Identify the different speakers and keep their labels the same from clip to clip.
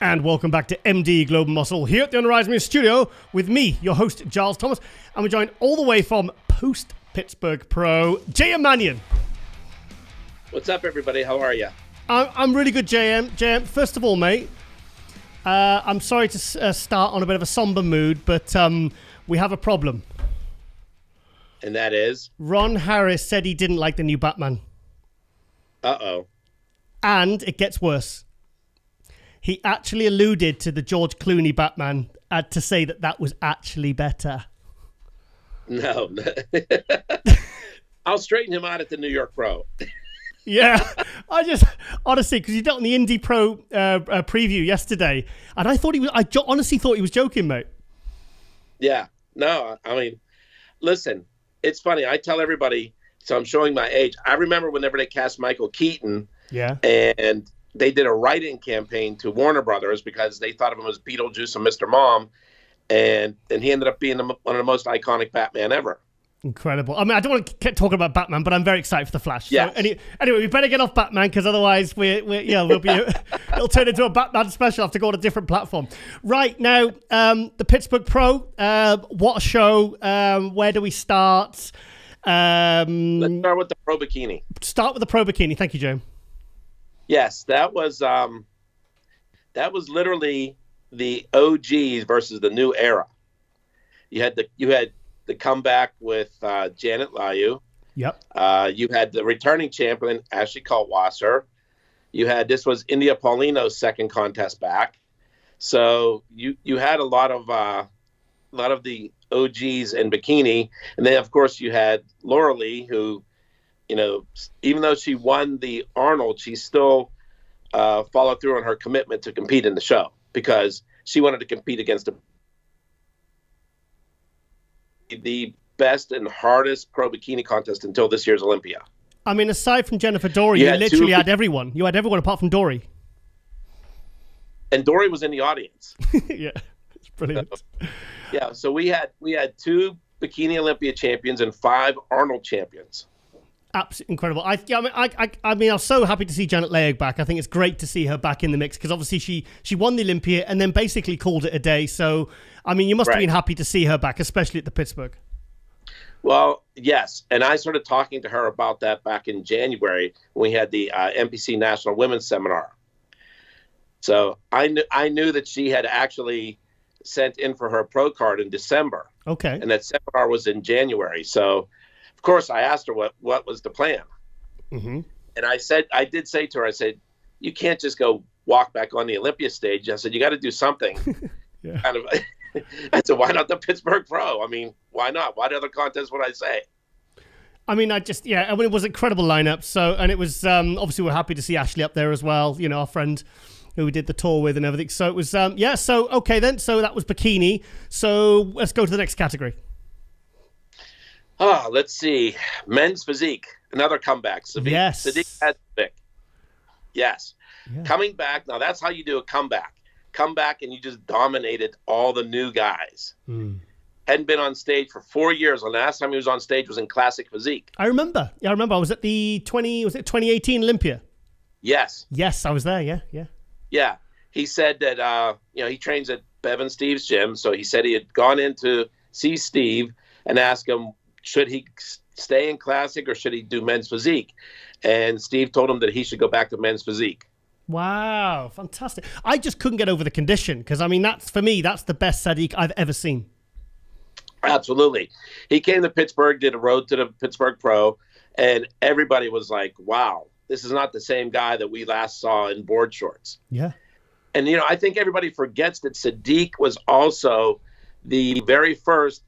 Speaker 1: And welcome back to MD Global Muscle here at the Unrise Me studio with me, your host, Giles Thomas. And we're joined all the way from post-Pittsburgh Pro, JM Manion.
Speaker 2: What's up, everybody? How are you?
Speaker 1: I'm really good, JM. JM, first of all, mate, I'm sorry to start on a bit of a somber mood, but we have a problem.
Speaker 2: And that is?
Speaker 1: Ron Harris said he didn't like the new Batman.
Speaker 2: Uh-oh.
Speaker 1: And it gets worse. He actually alluded to the George Clooney Batman to say that that was actually better.
Speaker 2: No. I'll straighten him out at the New York Pro.
Speaker 1: Yeah, honestly, because you did it on the Indy Pro preview yesterday, and I honestly thought he was joking, mate.
Speaker 2: Yeah, no, I mean, listen, it's funny. I tell everybody, so I'm showing my age. I remember whenever they cast Michael Keaton, and they did a write-in campaign to Warner Brothers because they thought of him as Beetlejuice and Mr. Mom, and he ended up being one of the most iconic Batman ever.
Speaker 1: Incredible. I mean, I don't want to keep talking about Batman, but I'm very excited for the Flash.
Speaker 2: Yeah.
Speaker 1: So anyway, we better get off Batman because otherwise it'll turn into a Batman special. I'll have to go on a different platform. Right now, the Pittsburgh Pro. What a show! Where do we start?
Speaker 2: Let's start with the Pro Bikini.
Speaker 1: Start with the Pro Bikini. Thank you, Joe.
Speaker 2: Yes, that was literally the OGs versus the new era. You had the comeback with Janet Layu.
Speaker 1: Yep.
Speaker 2: You had the returning champion Ashley Kaltwasser. This was India Paulino's second contest back. So you had a lot of the OGs in bikini, and then of course you had Laura Lee, who, even though she won the Arnold, she still followed through on her commitment to compete in the show because she wanted to compete against the best and hardest pro bikini contest until this year's Olympia.
Speaker 1: I mean, aside from Jennifer Dory, you literally had everyone. You had everyone apart from Dory.
Speaker 2: And Dory was in the audience.
Speaker 1: Yeah, it's brilliant.
Speaker 2: So we had 2 Bikini Olympia champions and 5 Arnold champions.
Speaker 1: Absolutely incredible. I mean, I was so happy to see Janet Layu back. I think it's great to see her back in the mix because obviously she won the Olympia and then basically called it a day. So, I mean, you must have been happy to see her back, especially at the Pittsburgh.
Speaker 2: Well, yes. And I started talking to her about that back in January when we had the NPC National Women's Seminar. So I knew that she had actually sent in for her pro card in December.
Speaker 1: Okay.
Speaker 2: And that seminar was in January. So, of course, I asked her what was the plan. Mm-hmm. And I did say to her, I said, you can't just go walk back on the Olympia stage. I said, you got to do something.
Speaker 1: Yeah.
Speaker 2: Kind of. I said, why not the Pittsburgh Pro? I mean, why not? What other contest would I say?
Speaker 1: I mean, it was an incredible lineup. So, and it was, obviously we're happy to see Ashley up there as well. Our friend who we did the tour with and everything. So it was, so, okay then. So that was bikini. So let's go to the next category.
Speaker 2: Let's see. Men's physique, another comeback.
Speaker 1: Yes.
Speaker 2: Sadiq. Yes. Yeah. Coming back. Now that's how you do a comeback. Come back and you just dominated all the new guys. Hadn't been on stage for 4 years. The last time he was on stage was in Classic Physique.
Speaker 1: I remember. Yeah, I remember. I was at the 2018 Olympia?
Speaker 2: Yes.
Speaker 1: Yes, I was there. Yeah.
Speaker 2: Yeah. He said that, he trains at Bev and Steve's gym. So he said he had gone in to see Steve and ask him, should he stay in Classic or should he do men's physique? And Steve told him that he should go back to men's physique.
Speaker 1: Wow, fantastic. I just couldn't get over the condition because, I mean, that's the best Sadiq I've ever seen.
Speaker 2: Absolutely. He came to Pittsburgh, did a road to the Pittsburgh Pro, and everybody was like, wow, this is not the same guy that we last saw in board shorts.
Speaker 1: Yeah.
Speaker 2: And, I think everybody forgets that Sadiq was also the very first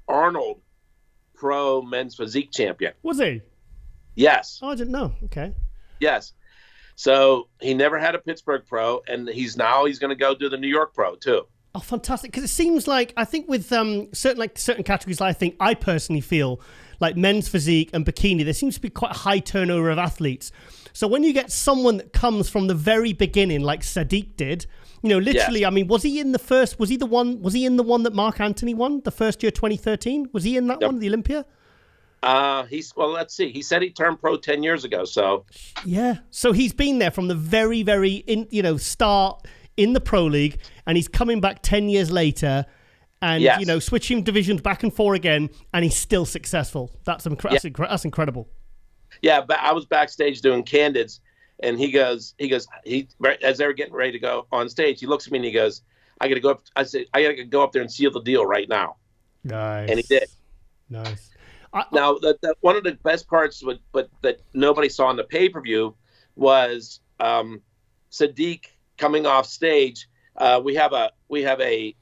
Speaker 2: Arnold Pro men's physique champion.
Speaker 1: Was he?
Speaker 2: Yes.
Speaker 1: Oh, I didn't know. Okay.
Speaker 2: Yes. So he never had a Pittsburgh Pro, and he's going to go do the New York Pro too.
Speaker 1: Oh, fantastic! Because it seems like I think with certain categories, I personally feel like men's physique and bikini, there seems to be quite a high turnover of athletes. So when you get someone that comes from the very beginning, like Sadiq did, literally, yes. I mean, was he in the one that Mark Anthony won the first year, 2013? Was he in that one, the Olympia?
Speaker 2: Let's see. He said he turned pro 10 years ago. So
Speaker 1: yeah, so he's been there from the very, very start in the Pro League, and he's coming back 10 years later and, you know, switching divisions back and forth again, and he's still successful. That's incredible. Yeah,
Speaker 2: but I was backstage doing candids, and he goes, as they were getting ready to go on stage, he looks at me and he goes, I got to go up. I said, I got to go up there and seal the deal right now.
Speaker 1: Nice.
Speaker 2: And he did.
Speaker 1: Nice.
Speaker 2: Now, one of the best parts, but that nobody saw on the pay-per-view, was Sadiq coming off stage. We have a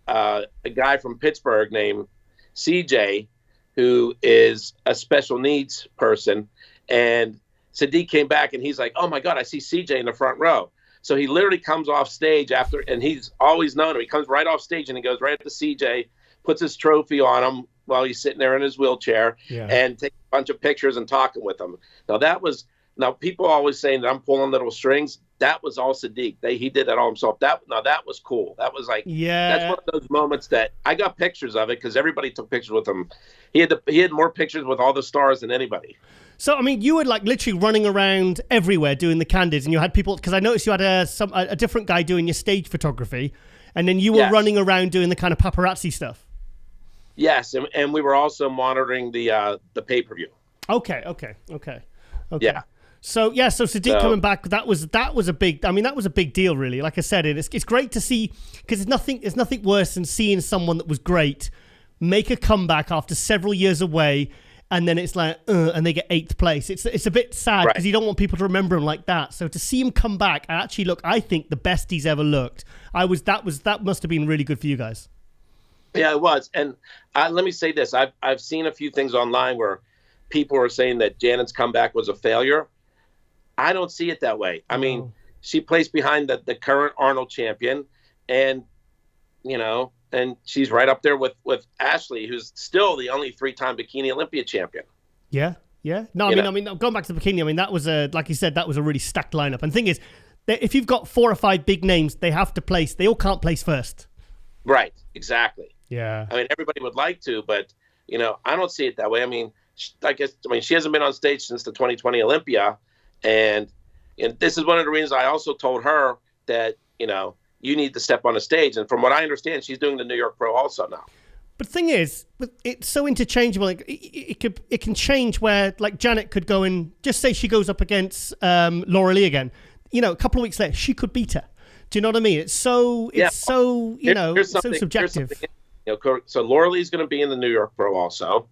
Speaker 2: guy from Pittsburgh named CJ, who is a special needs person, and Sadiq came back and he's like, "Oh my God, I see CJ in the front row." So he literally comes off stage after, and he's always known him. He comes right off stage and he goes right up to CJ, puts his trophy on him while he's sitting there in his wheelchair, and takes a bunch of pictures and talking with him. Now people always saying that I'm pulling little strings. That was all Sadiq. He did that all himself. That was cool. That was like, that's one of those moments that I got pictures of it because everybody took pictures with him. He had more pictures with all the stars than anybody.
Speaker 1: So, I mean, you were like literally running around everywhere doing the candids, and you had people, because I noticed you had a different guy doing your stage photography, and then you were running around doing the kind of paparazzi stuff. Yes,
Speaker 2: and we were also monitoring the pay-per-view.
Speaker 1: Okay. Yeah. So Sadiq coming back, that was a big deal, really. Like I said, it's great to see, because there's nothing worse than seeing someone that was great make a comeback after several years away, and then it's like, and they get 8th place. It's a bit sad because you don't want people to remember him like that. So to see him come back and actually look, I think the best he's ever looked. That must have been really good for you guys.
Speaker 2: Yeah, it was. And let me say this: I've seen a few things online where people are saying that Janet's comeback was a failure. I don't see it that way. I mean, she placed behind the current Arnold champion, and and she's right up there with Ashley, who's still the only 3-time Bikini Olympia champion.
Speaker 1: Yeah. No, I mean, going back to the Bikini, I mean, that was like you said, that was a really stacked lineup. And the thing is, if you've got 4 or 5 big names, they all can't place first.
Speaker 2: Right. Exactly.
Speaker 1: Yeah.
Speaker 2: I mean, everybody would like to, but I don't see it that way. I mean, she hasn't been on stage since the 2020 Olympia, and this is one of the reasons I also told her that you need to step on the stage. And from what I understand, she's doing the New York Pro also now.
Speaker 1: But the thing is, it's so interchangeable. Like, it can change where, like, Janet could go and just say she goes up against Laura Lee again. A couple of weeks later, she could beat her. Do you know what I mean? It's so so subjective.
Speaker 2: So Laura Lee's going to be in the New York Pro also.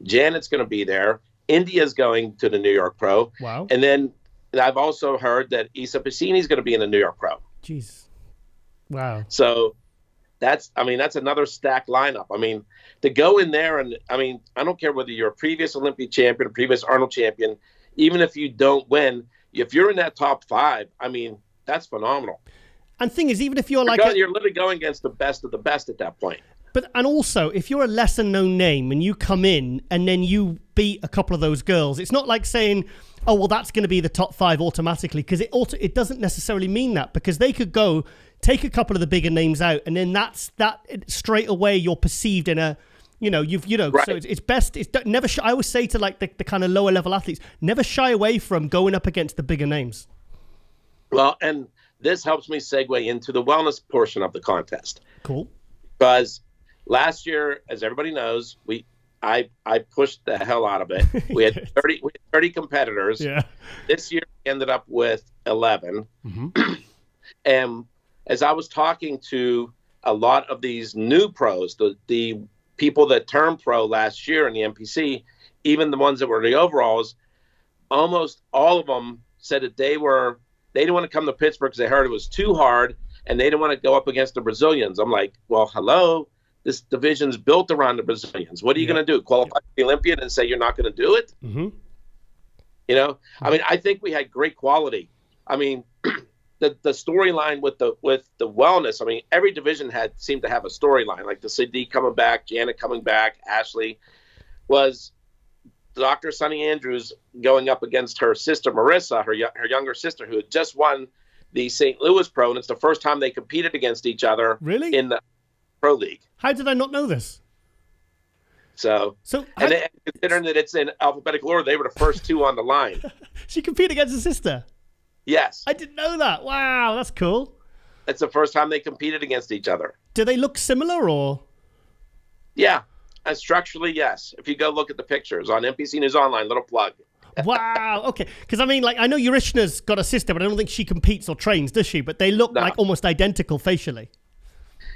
Speaker 2: Janet's going to be there. India's going to the New York Pro.
Speaker 1: Wow.
Speaker 2: And then I've also heard that Isa Piscini's going to be in the New York Pro.
Speaker 1: Jeez. Wow.
Speaker 2: So that's another stacked lineup. I mean, to go in there and, I don't care whether you're a previous Olympic champion, a previous Arnold champion, even if you don't win, if you're in that top 5, that's phenomenal.
Speaker 1: And thing is, even if you're
Speaker 2: you're literally going against the best of the best at that point.
Speaker 1: And also, if you're a lesser known name and you come in and then you beat a couple of those girls, it's not like saying, oh, well, that's going to be the top 5 automatically, because it doesn't necessarily mean that, because they could go take a couple of the bigger names out, and then that straight away you're perceived in a, right. So it's best. Never. I always say to like the kind of lower level athletes, never shy away from going up against the bigger names.
Speaker 2: Well, and this helps me segue into the wellness portion of the contest.
Speaker 1: Cool.
Speaker 2: Because last year, as everybody knows, I pushed the hell out of it. We had 30 competitors.
Speaker 1: Yeah.
Speaker 2: This year we ended up with 11.
Speaker 1: Mm-hmm.
Speaker 2: And as I was talking to a lot of these new pros, the people that turned pro last year in the NPC, even the ones that were the overalls, almost all of them said that they didn't want to come to Pittsburgh because they heard it was too hard, and they didn't want to go up against the Brazilians. I'm like, well, hello. This division's built around the Brazilians. What are you going to do? Qualify for the Olympian and say you're not going to do it?
Speaker 1: Mm-hmm.
Speaker 2: I think we had great quality. The storyline with the wellness. Every division seemed to have a storyline. Like the Sadiq coming back, Janet coming back, Ashley was Dr. Sunny Andrews going up against her sister Marissa, her younger sister, who had just won the St. Louis Pro, and it's the first time they competed against each other.
Speaker 1: Really?
Speaker 2: In the Pro League.
Speaker 1: How did I not know this?
Speaker 2: And considering that it's in alphabetical order, they were the first 2 on the line.
Speaker 1: She competed against her sister?
Speaker 2: Yes.
Speaker 1: I didn't know that. Wow, that's cool.
Speaker 2: it's the first time they competed against each other.
Speaker 1: Do they look similar or?
Speaker 2: Yeah, structurally, yes. If you go look at the pictures on NPC News Online, little plug.
Speaker 1: Wow. Okay. Because I mean, like, I know Urishna's got a sister, but I don't think she competes or trains, does she? But they look like almost identical facially.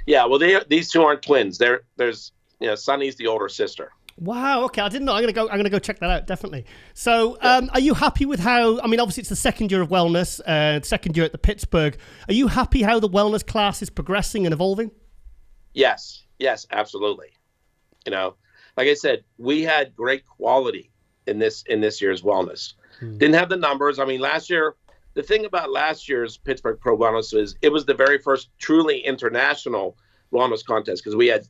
Speaker 2: Yeah. Well, these two aren't twins. There's Sunny's the older sister.
Speaker 1: Wow. Okay. I didn't know. I'm gonna go check that out. Definitely. So, are you happy with how? I mean, obviously it's the second year of wellness, second year at the Pittsburgh. Are you happy how the wellness class is progressing and evolving?
Speaker 2: Yes. Yes. Absolutely. Like I said, we had great quality in this year's wellness. Didn't have the numbers. I mean, last year, the thing about last year's Pittsburgh Pro Wellness is it was the very first truly international wellness contest because we had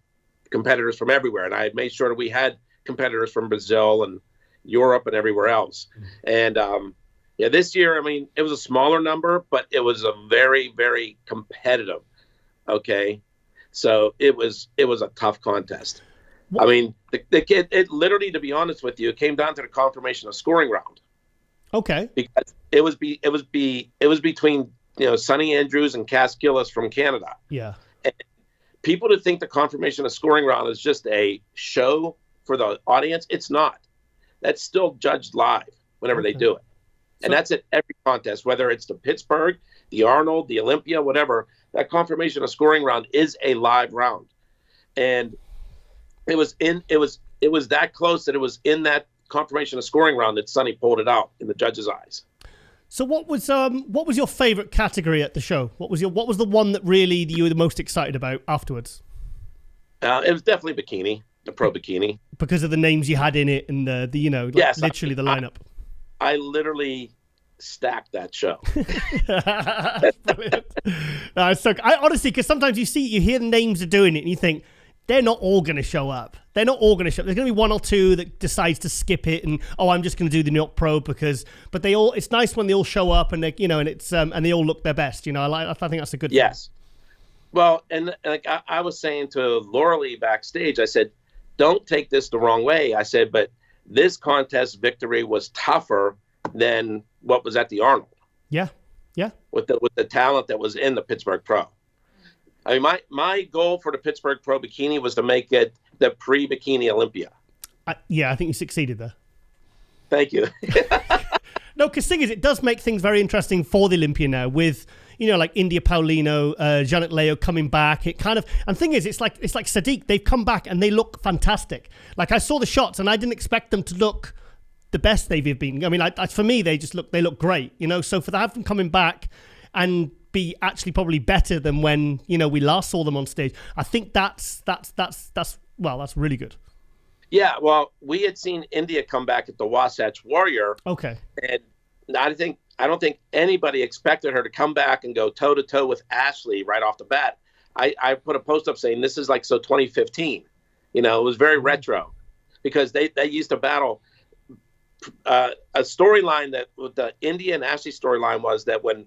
Speaker 2: competitors from everywhere, and I had made sure that we had competitors from Brazil and Europe and everywhere else. And this year, I mean, it was a smaller number, but it was a very, very competitive. Okay, so it was a tough contest. I mean, it literally, to be honest with you, it came down to the confirmation of scoring round. Okay. Because it was between Sonny Andrews and Cass Gillis from Canada.
Speaker 1: Yeah.
Speaker 2: And people to think the confirmation of scoring round is just a show for the audience, it's not. That's still judged live whenever they do it, and that's at every contest, whether it's the Pittsburgh, the Arnold, the Olympia, whatever. That confirmation of scoring round is a live round, and it was that close that it was in that confirmation of scoring round that Sonny pulled it out in the judges' eyes.
Speaker 1: So what was your favorite category at the show? What was the one that really you were the most excited about afterwards?
Speaker 2: It was definitely bikini, the pro bikini,
Speaker 1: because of the names you had in it and the literally the lineup.
Speaker 2: I literally stacked that show.
Speaker 1: That's brilliant. I honestly, because sometimes you hear the names are doing it and you think, they're not all going to show up. They're not all going to show up. There's going to be one or two that decides to skip it and, I'm just going to do the New York Pro but it's nice when they all show up and they, and it's, and they all look their best. I think that's a good thing.
Speaker 2: Yes. Well, and like I was saying to Laura Lee backstage, I said, don't take this the wrong way. I said, but this contest victory was tougher than what was at the Arnold.
Speaker 1: Yeah. Yeah.
Speaker 2: With the talent that was in the Pittsburgh Pro. I mean, my goal for the Pittsburgh Pro Bikini was to make it the pre-Bikini Olympia.
Speaker 1: I think you succeeded there.
Speaker 2: Thank you.
Speaker 1: No, because thing is, it does make things very interesting for the Olympia now with, like India Paulino, Janet Leo coming back. It kind of, and thing is, it's like Sadiq. They've come back and they look fantastic. Like I saw the shots and I didn't expect them to look the best they've been. I mean, for me, they look great, So for them coming back and be actually probably better than when we last saw them on stage. I think that's really good.
Speaker 2: Yeah, well, we had seen India come back at the Wasatch Warrior.
Speaker 1: Okay.
Speaker 2: And I don't think anybody expected her to come back and go toe to toe with Ashley right off the bat. I put a post up saying this is like 2015. It was very retro because they used to battle. A storyline that with the India and Ashley storyline was that when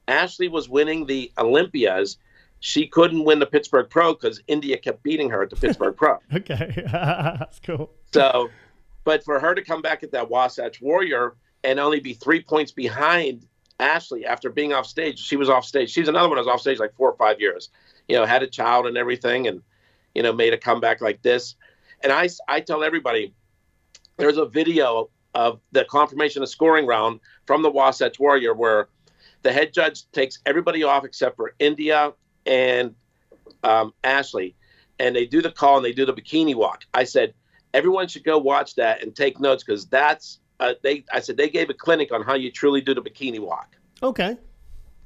Speaker 2: Ashley was winning the Olympias, she couldn't win the Pittsburgh Pro because India kept beating her at the Pittsburgh Pro.
Speaker 1: Okay, that's cool.
Speaker 2: So, but for her to come back at that Wasatch Warrior and only be 3 points behind Ashley after being off stage, she was off stage. She's another one who was off stage like 4 or 5 years, had a child and everything and, made a comeback like this. And I tell everybody, there's a video of the confirmation of scoring round from the Wasatch Warrior where the head judge takes everybody off except for India and Ashley, and they do the call and they do the bikini walk. I said everyone should go watch that and take notes because that's I said they gave a clinic on how you truly do the bikini walk.
Speaker 1: Okay.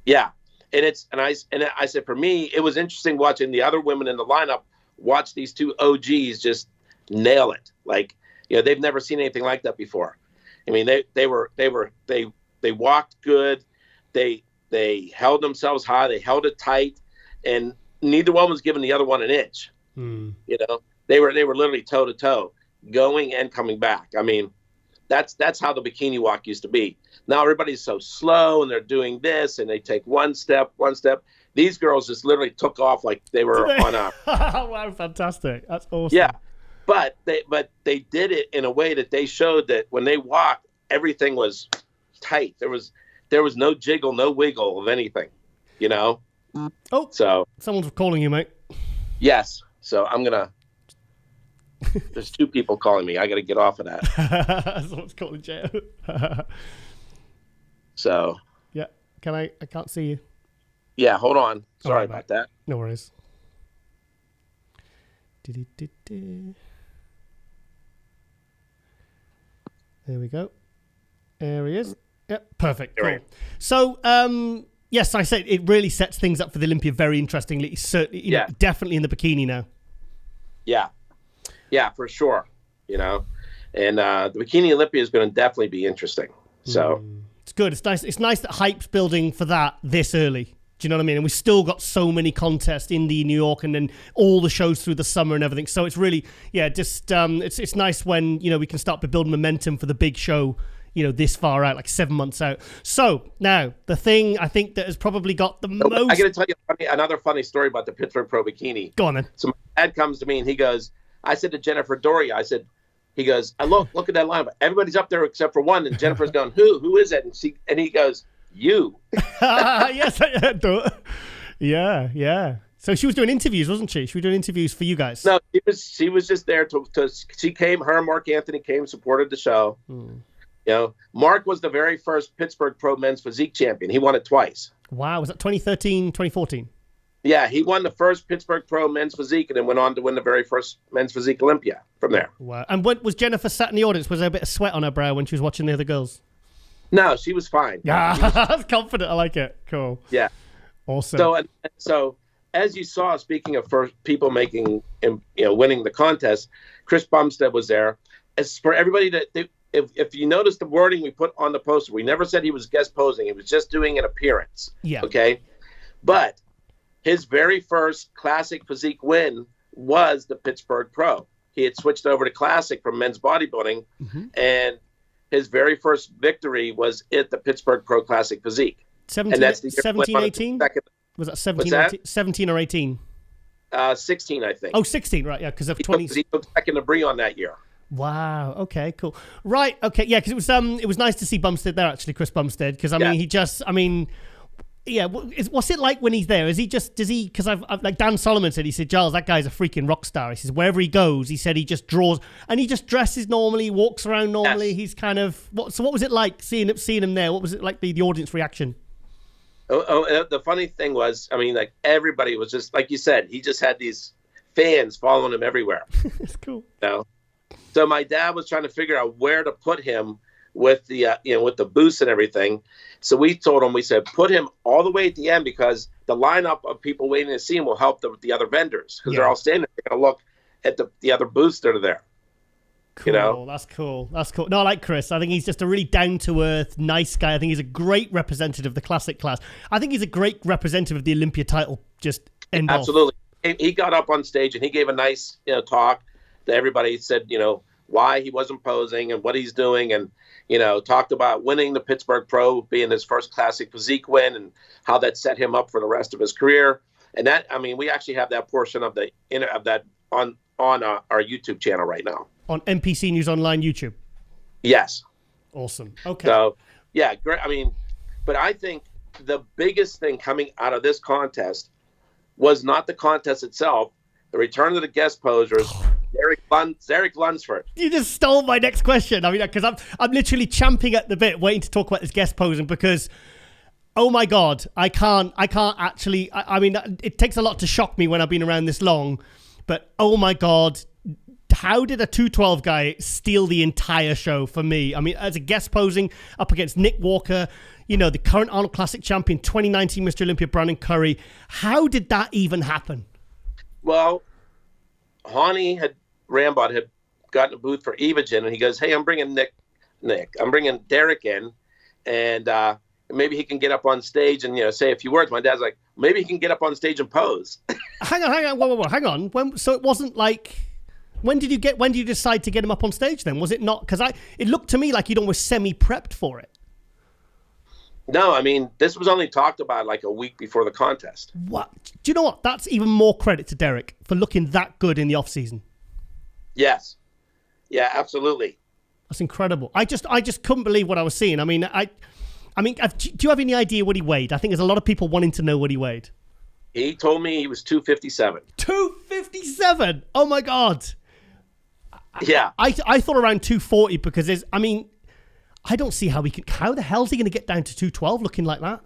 Speaker 2: Yeah, and I said for me it was interesting watching the other women in the lineup watch these two OGs just nail it. Like they've never seen anything like that before. I mean they walked good. They held themselves high. They held it tight, and neither one was giving the other one an inch. They were literally toe to toe, going and coming back. I mean, that's how the bikini walk used to be. Now everybody's so slow, and they're doing this, and they take one step. These girls just literally took off like they were on a.
Speaker 1: Wow, fantastic! That's awesome.
Speaker 2: Yeah, but they did it in a way that they showed that when they walked, everything was tight. There was no jiggle, no wiggle of anything,
Speaker 1: Oh,
Speaker 2: So
Speaker 1: someone's calling you, mate.
Speaker 2: yes. So I'm gonna. There's 2 people calling me. I got to get off of that.
Speaker 1: Someone's calling Jay.
Speaker 2: So
Speaker 1: Yeah. I can't see you.
Speaker 2: yeah, hold on. Sorry
Speaker 1: right,
Speaker 2: about that.
Speaker 1: No worries. There we go. There he is. Yep, perfect. Cool.
Speaker 2: Right.
Speaker 1: So, yes, I said it really sets things up for the Olympia very interestingly. Certainly, you know, definitely in the bikini now.
Speaker 2: Yeah, for sure. You know, and the Bikini Olympia is going to definitely be interesting. So
Speaker 1: it's good. It's nice. It's nice that hype's building for that this early. Do you know what I mean? And we've still got so many contests, Indy, New York, and then all the shows through the summer and everything. So it's really, just it's nice when, you know, we can start to build momentum for the big show, you know, this far out, like 7 months out. So now the thing I think that has probably got the most.
Speaker 2: I got to tell you another funny story about the Pittsburgh Pro Bikini.
Speaker 1: Go on then.
Speaker 2: So my dad comes to me and he goes, I said to Jennifer Doria, he goes, I look at that lineup. Everybody's up there except for one. And Jennifer's going, who is it? And he goes, you.
Speaker 1: Yes. Yeah. So she was doing interviews, wasn't she? She was doing interviews for you guys.
Speaker 2: No, she was just there to she came, her and Mark Anthony came, supported the show. You know, Mark was the very first Pittsburgh Pro men's physique champion. He won it twice.
Speaker 1: Wow. Was that 2013, 2014?
Speaker 2: Yeah, he won the first Pittsburgh Pro men's physique and then went on to win the very first men's physique Olympia from there.
Speaker 1: Wow. And when was Jennifer sat in the audience? Was there a bit of sweat on her brow when she was watching the other girls?
Speaker 2: No, she was fine.
Speaker 1: Yeah, I was confident. I like it. Cool.
Speaker 2: Yeah.
Speaker 1: Awesome.
Speaker 2: So as you saw, speaking of first people making, winning the contest, Chris Bumstead was there. As for everybody if you notice the wording we put on the poster, we never said he was guest posing. He was just doing an appearance.
Speaker 1: Yeah.
Speaker 2: Okay. But his very first classic physique win was the Pittsburgh Pro. He had switched over to classic from men's bodybuilding, and his very first victory was at the Pittsburgh Pro Classic Physique.
Speaker 1: 17, 18? Was that 17 or 18?
Speaker 2: 16, I think.
Speaker 1: Oh, 16, right, yeah, because of 20.
Speaker 2: He took second to Brie on that year.
Speaker 1: Wow, okay, cool. Right, okay, yeah, because it was nice to see Bumstead there, actually, Chris Bumstead, because, what's it like when he's there? Because I've like Dan Solomon said, he said, Giles, that guy's a freaking rock star. He says, wherever he goes, he said he just draws, and he just dresses normally, walks around normally. Yes. He's kind of, so what was it like seeing him there? What was it like, the audience reaction?
Speaker 2: The funny thing was, like everybody was just, like you said, he just had these fans following him everywhere.
Speaker 1: It's cool.
Speaker 2: So my dad was trying to figure out where to put him with the with the booths and everything. So we told him, we said, put him all the way at the end, because the lineup of people waiting to see him will help the other vendors, because they're all standing there. They're going to look at the other booths that are there.
Speaker 1: Cool. That's cool. No, I like Chris. I think he's just a really down-to-earth, nice guy. I think he's a great representative of the classic class. I think he's a great representative of the Olympia title. Just end
Speaker 2: absolutely. He got up on stage and he gave a nice talk to everybody. He said, why he wasn't posing and what he's doing, and talked about winning the Pittsburgh Pro being his first classic physique win and how that set him up for the rest of his career. And that, we actually have that portion of that on our YouTube channel right now.
Speaker 1: On MPC News Online YouTube?
Speaker 2: Yes.
Speaker 1: Awesome. Okay.
Speaker 2: So, yeah, great. But I think the biggest thing coming out of this contest was not the contest itself, the return of the guest posers, Eric Lunsford.
Speaker 1: You just stole my next question. Because I'm literally champing at the bit, waiting to talk about this guest posing, because, oh my God, I can't actually. It takes a lot to shock me when I've been around this long, but oh my God, how did a 212 guy steal the entire show for me? As a guest posing up against Nick Walker, the current Arnold Classic champion, 2019 Mr. Olympia, Brandon Curry. How did that even happen?
Speaker 2: Well, Rambod had gotten a booth for Evogen, and he goes, hey, I'm bringing I'm bringing Derek in, and maybe he can get up on stage and, say a few words. My dad's like, maybe he can get up on stage and pose.
Speaker 1: Hang on. Whoa, hang on. So it wasn't like, when did you decide to get him up on stage then? Was it not? Because it looked to me like you'd almost semi-prepped for it.
Speaker 2: No, this was only talked about like a week before the contest.
Speaker 1: What? Do you know what? That's even more credit to Derek for looking that good in the off-season.
Speaker 2: Yes. Yeah, absolutely.
Speaker 1: That's incredible. I just couldn't believe what I was seeing. Do you have any idea what he weighed? I think there's a lot of people wanting to know what he weighed.
Speaker 2: He told me he was 257.
Speaker 1: 257. Oh my God.
Speaker 2: Yeah.
Speaker 1: I thought around 240 because I don't see how how the hell is he going to get down to 212 looking like that?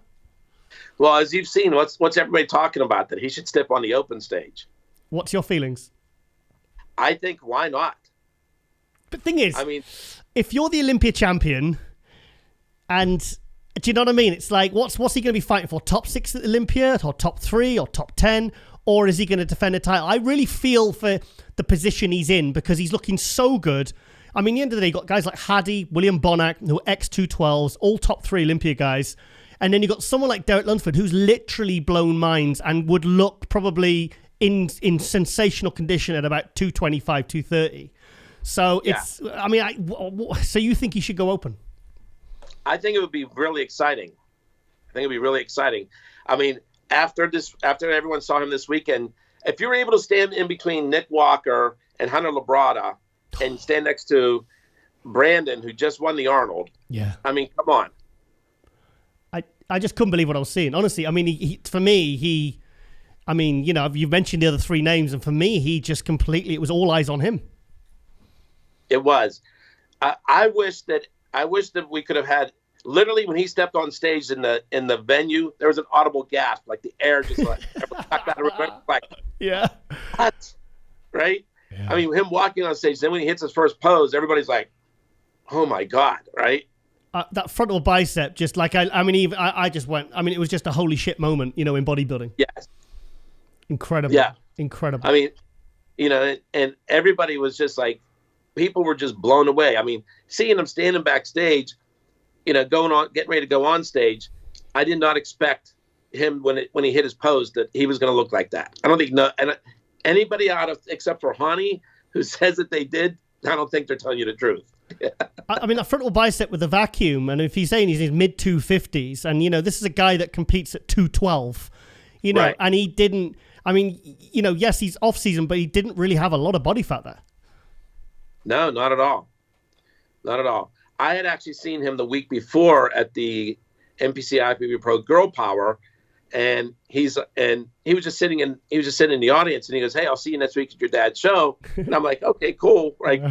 Speaker 2: Well, as you've seen, what's everybody talking about? That he should step on the open stage.
Speaker 1: What's your feelings?
Speaker 2: I think, why not?
Speaker 1: But thing is, if you're the Olympia champion, and do you know what I mean? It's like, what's he going to be fighting for? Top 6 at Olympia, or top 3, or top 10? Or is he going to defend a title? I really feel for the position he's in because he's looking so good. At the end of the day, you've got guys like Hadi, William Bonac, who are ex-212s, all top 3 Olympia guys. And then you've got someone like Derek Lunsford, who's literally blown minds and would look probably in sensational condition at about 225, 230. So it's, so you think he should go open?
Speaker 2: I think it would be really exciting. After everyone saw him this weekend, if you were able to stand in between Nick Walker and Hunter Labrada and stand next to Brandon, who just won the Arnold.
Speaker 1: Yeah.
Speaker 2: Come on.
Speaker 1: I just couldn't believe what I was seeing. Honestly, you've mentioned the other 3 names, and for me, he just completely, it was all eyes on him.
Speaker 2: It was. I wish that we could have had, literally when he stepped on stage in the venue, there was an audible gasp, like the air just like,
Speaker 1: yeah.
Speaker 2: What? Right?
Speaker 1: Yeah.
Speaker 2: Him walking on stage, then when he hits his first pose, everybody's like, oh my God, right?
Speaker 1: That frontal bicep, just like, I just went, it was just a holy shit moment, in bodybuilding.
Speaker 2: Yes.
Speaker 1: Incredible.
Speaker 2: Yeah.
Speaker 1: Incredible.
Speaker 2: And everybody was just like, people were just blown away. Seeing him standing backstage, getting ready to go on stage, I did not expect him when he hit his pose that he was going to look like that. I don't think anybody except for Hani who says that they did, I don't think they're telling you the truth.
Speaker 1: That frontal bicep with the vacuum, and if he's saying he's in mid 250s, and this is a guy that competes at 212,
Speaker 2: right.
Speaker 1: And he didn't. Yes, he's off season, but he didn't really have a lot of body fat there.
Speaker 2: No, not at all. Not at all. I had actually seen him the week before at the NPC IFBB Pro Girl Power, and he was just sitting in the audience, and he goes, "Hey, I'll see you next week at your dad's show." And I'm like, "Okay, cool." Like,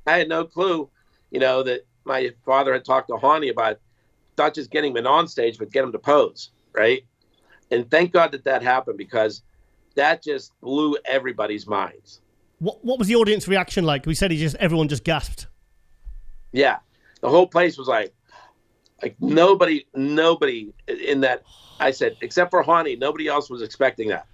Speaker 2: I had no clue, that my father had talked to Hani about not just getting him on stage, but get him to pose, right? And thank God that happened, because that just blew everybody's minds.
Speaker 1: What was the audience reaction like? We said everyone just gasped. Yeah,
Speaker 2: the whole place was like nobody in that. I said, except for Hani, nobody else was expecting that.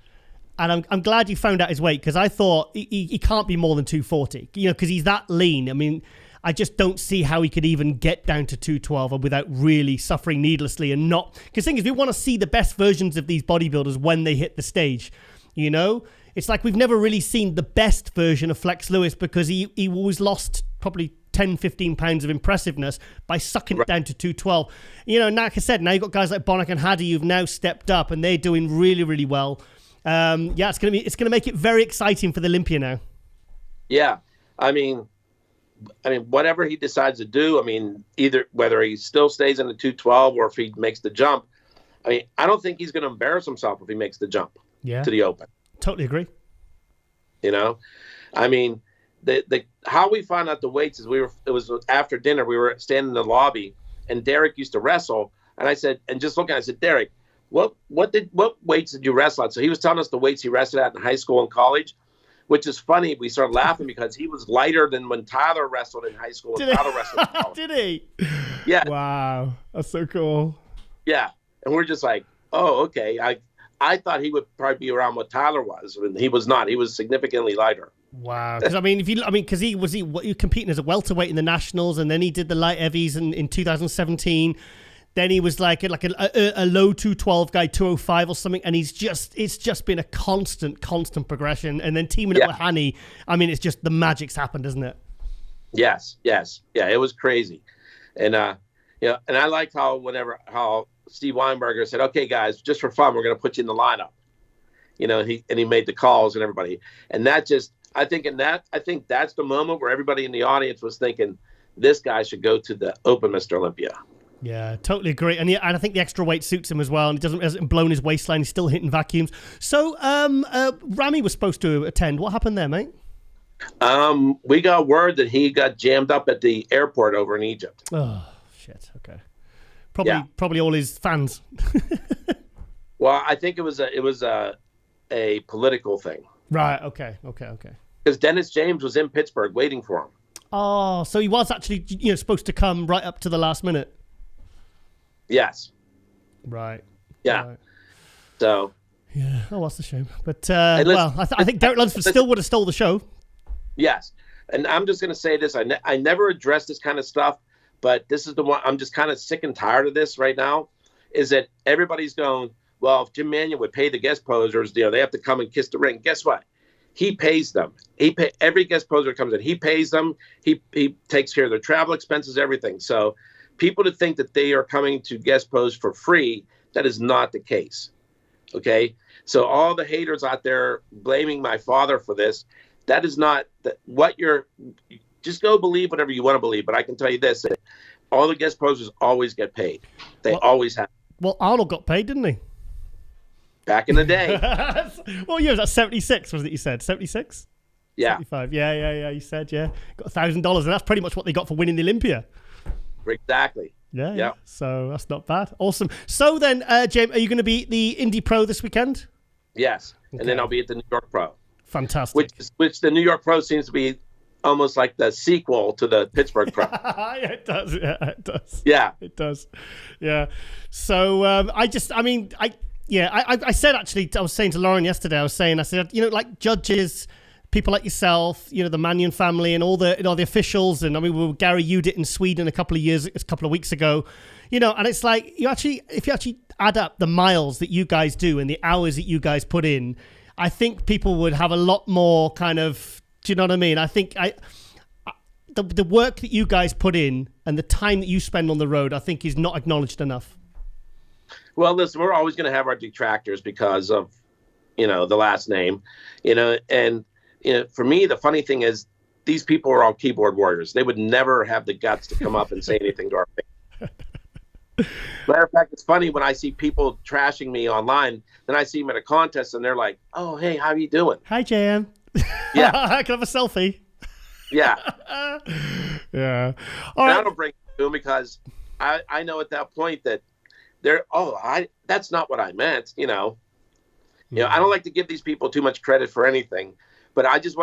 Speaker 1: And I'm glad you found out his weight, because I thought he can't be more than 240, because he's that lean. I just don't see how he could even get down to 212 without really suffering needlessly and not. Because the thing is, we want to see the best versions of these bodybuilders when they hit the stage. It's like we've never really seen the best version of Flex Lewis, because he always lost probably 10, 15 pounds of impressiveness by sucking it down to 212. Like I said, now you've got guys like Bonac and Hadi who've now stepped up, and they're doing really, really well. It's gonna make it very exciting for the Olympia now. Yeah,
Speaker 2: whatever he decides to do, either whether he still stays in the 212 or if he makes the jump, I don't think he's going to embarrass himself if he makes the jump to the open.
Speaker 1: Totally agree.
Speaker 2: How we found out the weights is it was after dinner. We were standing in the lobby, and Derek used to wrestle, and I said, Derek, what weights did you wrestle at? So he was telling us the weights he wrestled at in high school and college, which is funny. We started laughing because he was lighter than when Tyler wrestled in high school. Tyler wrestled in college.
Speaker 1: Did he?
Speaker 2: Yeah.
Speaker 1: Wow. That's so cool.
Speaker 2: Yeah. And we're just like, oh, okay. I thought he would probably be around what Tyler was. He was not. He was significantly lighter.
Speaker 1: Wow. Because he was competing as a welterweight in the nationals, and then he did the light heavies in 2017. Then he was like a low 212 guy, 205 or something, and it's just been a constant progression. And then teaming up with Hani, it's just the magic's happened, isn't it?
Speaker 2: Yes. Yeah, it was crazy. And and I liked how Steve Weinberger said, "Okay, guys, just for fun, we're going to put you in the lineup." He made the calls and everybody. And that just, I think that's the moment where everybody in the audience was thinking, this guy should go to the Open Mr. Olympia.
Speaker 1: Yeah, totally agree. And I think the extra weight suits him as well, and he hasn't blown his waistline. He's still hitting vacuums. So, Rami was supposed to attend. What happened there, mate?
Speaker 2: We got word that he got jammed up at the airport over in Egypt.
Speaker 1: Oh, shit. Okay. Probably all his fans.
Speaker 2: Well, I think it was a political thing.
Speaker 1: Right. Okay.
Speaker 2: Because Dennis James was in Pittsburgh waiting for him.
Speaker 1: Oh, so he was actually, supposed to come right up to the last minute.
Speaker 2: Yes.
Speaker 1: Right.
Speaker 2: Yeah.
Speaker 1: Right.
Speaker 2: So.
Speaker 1: Yeah. Oh, that's a shame. But I think Derek Lunsford still would have stole the show.
Speaker 2: Yes, and I'm just going to say this. I never address this kind of stuff, but this is the one. I'm just kind of sick and tired of this right now. Is that everybody's going, well, if Jim Manion would pay the guest posers, they have to come and kiss the ring. Guess what? He pays them. Every guest poser comes in. He pays them. He takes care of their travel expenses, everything. So people to think that they are coming to guest pose for free, that is not the case. Okay? So all the haters out there blaming my father for this, that is not what you're. Just go believe whatever you want to believe. But I can tell you this: that all the guest posers always get paid. They always have.
Speaker 1: Well, Arnold got paid, didn't he?
Speaker 2: Back in the day.
Speaker 1: What year was that? 76, was it? You said 76.
Speaker 2: Yeah.
Speaker 1: 75. Yeah. You said got $1,000, and that's pretty much what they got for winning the Olympia.
Speaker 2: Exactly.
Speaker 1: Yeah. So that's not bad. Awesome. So then, James, are you going to be at the Indy Pro this weekend?
Speaker 2: Yes, okay. And then I'll be at the New York Pro.
Speaker 1: Fantastic.
Speaker 2: Which the New York Pro seems to be almost like the sequel to the Pittsburgh Pro.
Speaker 1: Yeah, it does. Yeah, it does.
Speaker 2: Yeah,
Speaker 1: it does. Yeah. So I said, actually, I was saying to Lauren yesterday, I said, like judges, people like yourself, the Manion family and all the officials, and Gary Udit in Sweden a couple of weeks ago, and it's like if you actually add up the miles that you guys do and the hours that you guys put in, I think people would have a lot more kind of, do you know what I mean? I think the work that you guys put in and the time that you spend on the road, I think is not acknowledged enough.
Speaker 2: Well, listen, we're always going to have our detractors because of, the last name, and for me, the funny thing is these people are all keyboard warriors. They would never have the guts to come up and say anything to our face. Matter of fact, it's funny when I see people trashing me online, then I see them at a contest and they're like, oh, hey, how are you doing?
Speaker 1: Hi, JM.
Speaker 2: Yeah.
Speaker 1: I can have a selfie.
Speaker 2: Yeah.
Speaker 1: Yeah.
Speaker 2: All right. I don't bring it to them because I know at that point that that's not what I meant, I don't like to give these people too much credit for anything, but I just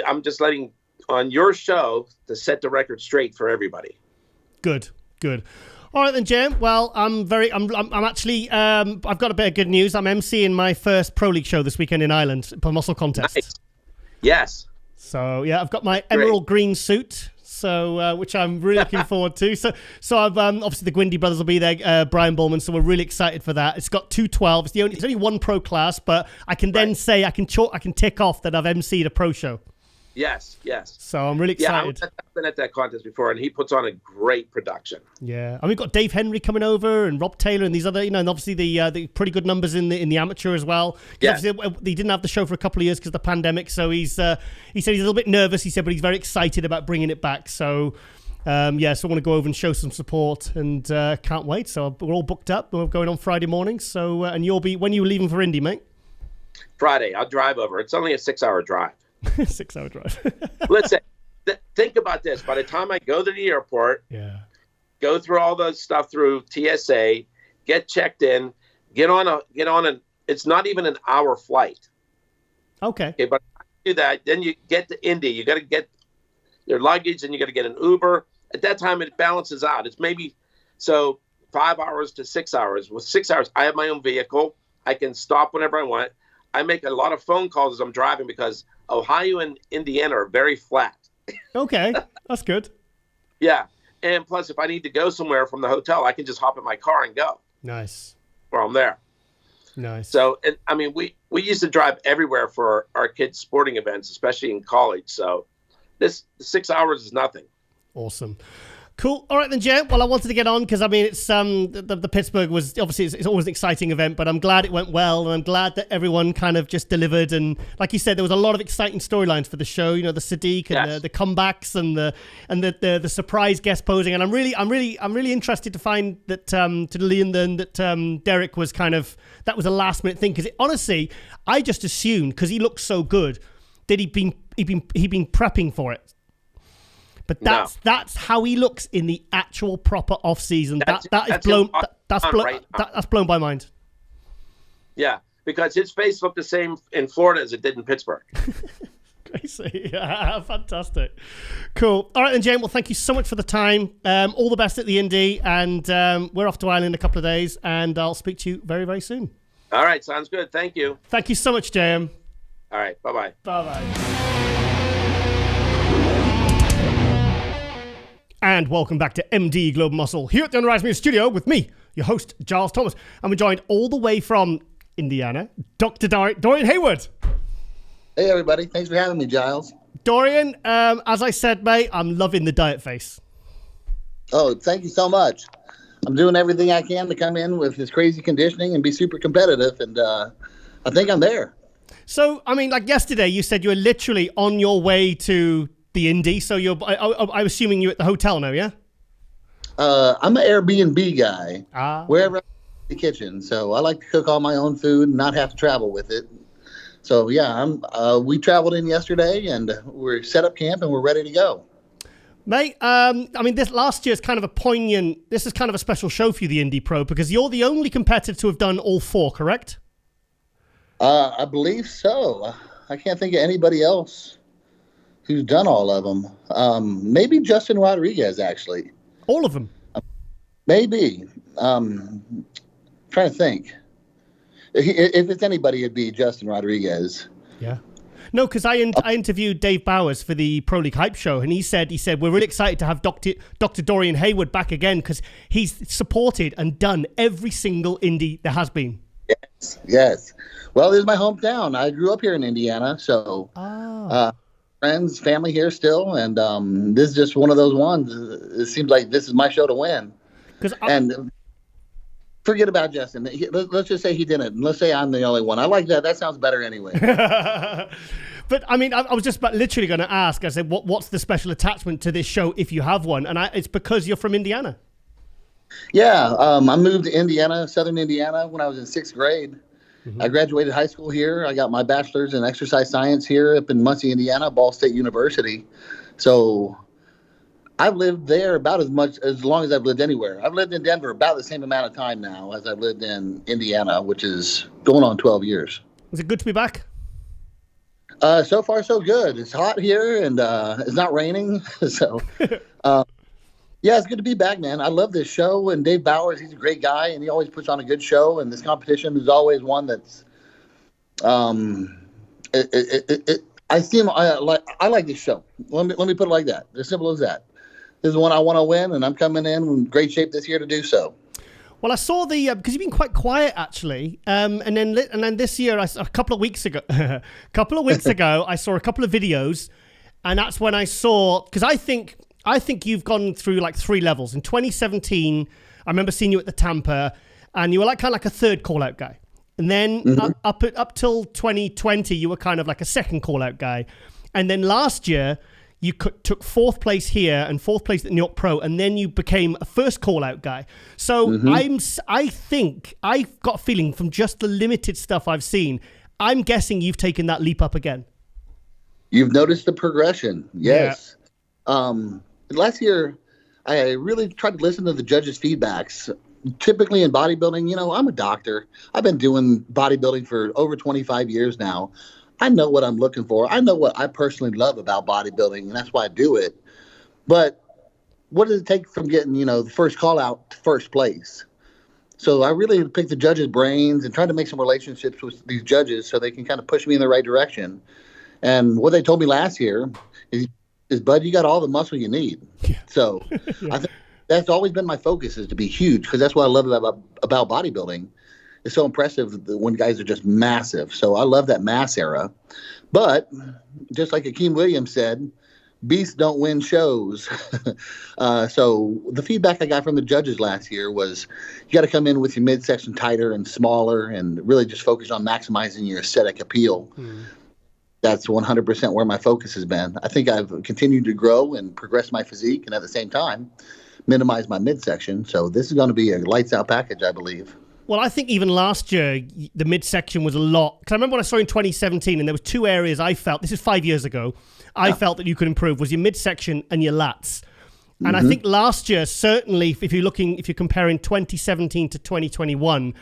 Speaker 2: I'm just letting on your show to set the record straight for everybody.
Speaker 1: Good. All right then, Jim. Well, I'm actually, I've got a bit of good news. I'm emceeing my first Pro League show this weekend in Ireland for muscle contest.
Speaker 2: Nice. Yes.
Speaker 1: So yeah, I've got my emerald green suit, so which I'm really looking forward to. So I've obviously the Gwindy brothers will be there, Brian Bullman. So we're really excited for that. It's got 212. It's only one pro class, but I can then say I can tick off that I've emceed a pro show.
Speaker 2: Yes.
Speaker 1: So I'm really excited.
Speaker 2: Yeah, I've been at that contest before, and he puts on a great production.
Speaker 1: Yeah, and we've got Dave Henry coming over, and Rob Taylor, and these other, and obviously the pretty good numbers in the amateur as well.
Speaker 2: Yeah.
Speaker 1: He didn't have the show for a couple of years because of the pandemic, so he said he's a little bit nervous. He said, but he's very excited about bringing it back. So. So I want to go over and show some support, and can't wait. So we're all booked up. We're going on Friday morning. So and when are you leaving for Indy, mate?
Speaker 2: Friday. I'll drive over. It's only a 6-hour drive.
Speaker 1: 6-hour drive.
Speaker 2: Listen, think about this. By the time I go to the airport, go through all the stuff through TSA, get checked in, get on an. It's not even an hour flight. Okay, but do that. Then you get to Indy. You got to get your luggage, and you got to get an Uber. At that time, it balances out. It's maybe 5 hours to 6 hours. With 6 hours, I have my own vehicle. I can stop whenever I want. I make a lot of phone calls as I'm driving because Ohio and Indiana are very flat.
Speaker 1: Okay, that's good.
Speaker 2: Yeah, and plus, if I need to go somewhere from the hotel, I can just hop in my car and go.
Speaker 1: Nice.
Speaker 2: While I'm there.
Speaker 1: Nice.
Speaker 2: So, and I mean, we used to drive everywhere for our kids' sporting events, especially in college. So, this 6 hours is nothing.
Speaker 1: Awesome. Cool. All right then, Jay. Well, I wanted to get on because I mean, it's the Pittsburgh was obviously it's always an exciting event, but I'm glad it went well, and I'm glad that everyone kind of just delivered. And like you said, there was a lot of exciting storylines for the show. You know, the Sadiq and the comebacks and the surprise guest posing. And I'm really interested to find that to Lillian that Derek was kind of that was a last minute thing because honestly, I just assumed because he looked so good that he'd been prepping for it. But that's how he looks in the actual proper off season. That's blown my mind.
Speaker 2: Yeah, because his face looked the same in Florida as it did in Pittsburgh.
Speaker 1: Crazy. Yeah, fantastic. Cool. All right then, James. Well, thank you so much for the time. All the best at the Indy, and we're off to Ireland in a couple of days, and I'll speak to you very, very soon. All
Speaker 2: right, sounds good. Thank you.
Speaker 1: Thank you so much, JM.
Speaker 2: All right, bye-bye.
Speaker 1: Bye-bye. And welcome back to MD Global Muscle here at the Unrise Media Studio with me, your host, Giles Thomas. And we're joined all the way from Indiana, Dr. Dorian Haywood.
Speaker 3: Hey, everybody. Thanks for having me, Giles.
Speaker 1: Dorian, as I said, mate, I'm loving the diet face.
Speaker 3: Oh, thank you so much. I'm doing everything I can to come in with this crazy conditioning and be super competitive, and I think I'm there.
Speaker 1: So, I mean, like yesterday, you said you were literally on your way to the Indy, so I'm assuming you're at the hotel now, yeah?
Speaker 3: I'm an Airbnb guy, wherever I'm in the kitchen. So I like to cook all my own food and not have to travel with it. So yeah, we traveled in yesterday and we're set up camp and we're ready to go.
Speaker 1: Mate, I mean, this last year's kind of this is kind of a special show for you, the Indy Pro, because you're the only competitor to have done all four, correct?
Speaker 3: I believe so. I can't think of anybody else who's done all of them. Maybe Justin Rodriguez, actually.
Speaker 1: All of them?
Speaker 3: Maybe. Trying to think. If it's anybody, it'd be Justin Rodriguez.
Speaker 1: Yeah. No, because I interviewed Dave Bowers for the Pro League Hype Show, and he said we're really excited to have Dr. Dorian Haywood back again because he's supported and done every single Indy there has been.
Speaker 3: Yes. Well, this is my hometown. I grew up here in Indiana, so... friends, family here still, and this is just one of those ones. It seems like this is my show to win. And forget about Justin. Let's just say he didn't. Let's say I'm the only one. I like that. That sounds better anyway.
Speaker 1: But I mean, I was just literally going to ask. I said, what's the special attachment to this show if you have one? And it's because you're from Indiana.
Speaker 3: Yeah, I moved to Indiana, Southern Indiana, when I was in 6th grade. Mm-hmm. I graduated high school here. I got my bachelor's in exercise science here up in Muncie, Indiana, Ball State University. So I've lived there about as long as I've lived anywhere. I've lived in Denver about the same amount of time now as I've lived in Indiana, which is going on 12 years.
Speaker 1: Is it good to be back?
Speaker 3: So far, so good. It's hot here and it's not raining. So, yeah, it's good to be back, man. I love this show, and Dave Bowers, he's a great guy, and he always puts on a good show, and this competition is always one that's I like this show. Let me put it like that. As simple as that. This is one I want to win, and I'm coming in great shape this year to do so.
Speaker 1: Well, I saw because you've been quite quiet actually, and then this year, a couple of weeks ago, I saw a couple of videos, and that's when I saw, because I think you've gone through like 3 levels. In 2017, I remember seeing you at the Tampa, and you were kind of like a third call-out guy. And then up till 2020, you were kind of like a second call-out guy. And then last year, you took 4th place here and 4th place at New York Pro, and then you became a first call-out guy. So I think, I've got a feeling from just the limited stuff I've seen, I'm guessing you've taken that leap up again.
Speaker 3: You've noticed the progression, yes. Yeah. Last year, I really tried to listen to the judges' feedbacks. Typically in bodybuilding, I'm a doctor. I've been doing bodybuilding for over 25 years now. I know what I'm looking for. I know what I personally love about bodybuilding, and that's why I do it. But what does it take from getting, the first call out to first place? So I really picked the judges' brains and tried to make some relationships with these judges so they can kind of push me in the right direction. And what they told me last year is Bud, you got all the muscle you need. Yeah. So I think that's always been my focus, is to be huge, because that's what I love about bodybuilding. It's so impressive when guys are just massive. So I love that mass era. But just like Akeem Williams said, beasts don't win shows. So the feedback I got from the judges last year was you got to come in with your midsection tighter and smaller and really just focus on maximizing your aesthetic appeal. That's 100% where my focus has been. I think I've continued to grow and progress my physique and at the same time minimize my midsection. So this is going to be a lights out package, I believe.
Speaker 1: Well, I think even last year, the midsection was a lot. Because I remember when I saw in 2017, and there was two areas I felt, this is 5 years ago, I felt that you could improve, was your midsection and your lats. And I think last year, certainly, if you're comparing 2017 to 2021,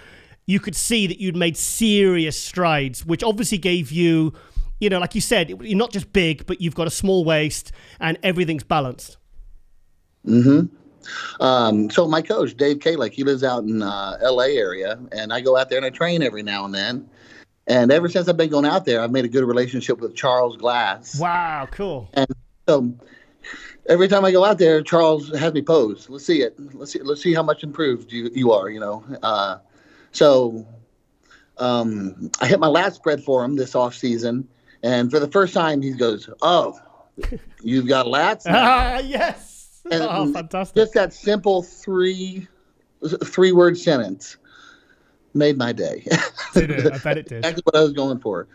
Speaker 1: you could see that you'd made serious strides, which obviously gave you, like you said, you're not just big, but you've got a small waist and everything's balanced.
Speaker 3: So my coach, Dave Kalick, he lives out in LA area, and I go out there and I train every now and then. And ever since I've been going out there, I've made a good relationship with Charles Glass.
Speaker 1: Wow, cool.
Speaker 3: And so every time I go out there, Charles has me pose. Let's see it. Let's see how much improved you are, So I hit my lat spread for him this off season, and for the first time he goes, "Oh, you've got lats now."
Speaker 1: Yes.
Speaker 3: And
Speaker 1: fantastic.
Speaker 3: Just that simple three-word sentence made my day.
Speaker 1: Did it? I bet it did.
Speaker 3: Exactly what I was going for.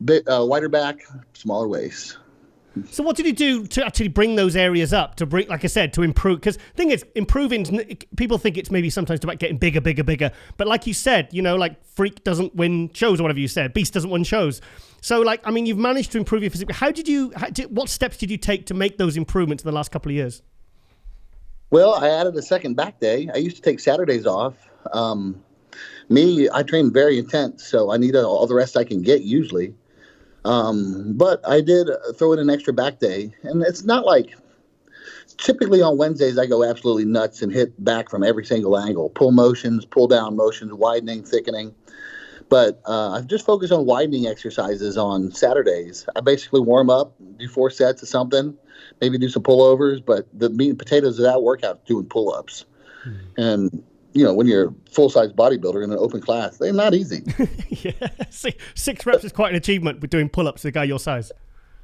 Speaker 3: Wider back, smaller waist.
Speaker 1: So what did you do to actually bring those areas up, to bring, like I said, to improve? Because the thing is, improving, people think it's maybe sometimes about getting bigger. But like you said, like freak doesn't win shows or whatever you said. Beast doesn't win shows. So you've managed to improve your physique. What steps did you take to make those improvements in the last couple of years?
Speaker 3: Well, I added a second back day. I used to take Saturdays off. I train very intense, so I need all the rest I can get usually. But I did throw in an extra back day, and it's not like typically on Wednesdays I go absolutely nuts and hit back from every single angle, pull motions, pull down motions, widening, thickening. But I've just focused on widening exercises on Saturdays. I basically warm up, do 4 sets of something, maybe do some pullovers, but the meat and potatoes of that workout is doing pull-ups. And when you're a full-size bodybuilder in an open class, they're not easy.
Speaker 1: Yeah, 6 reps is quite an achievement with doing pull-ups with a guy your size.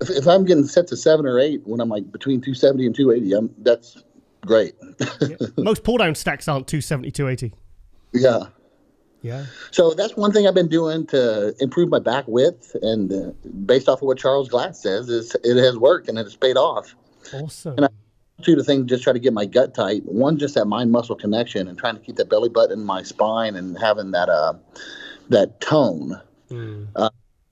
Speaker 3: If I'm getting sets of 7 or 8 when I'm like between 270 and 280, that's great.
Speaker 1: Yeah. Most pull-down stacks aren't 270, 280.
Speaker 3: Yeah.
Speaker 1: Yeah.
Speaker 3: So that's one thing I've been doing to improve my back width, and based off of what Charles Glass says, it has worked and it has paid off.
Speaker 1: Awesome.
Speaker 3: And two things, just try to get my gut tight. One, just that mind-muscle connection and trying to keep that belly button in my spine and having that tone.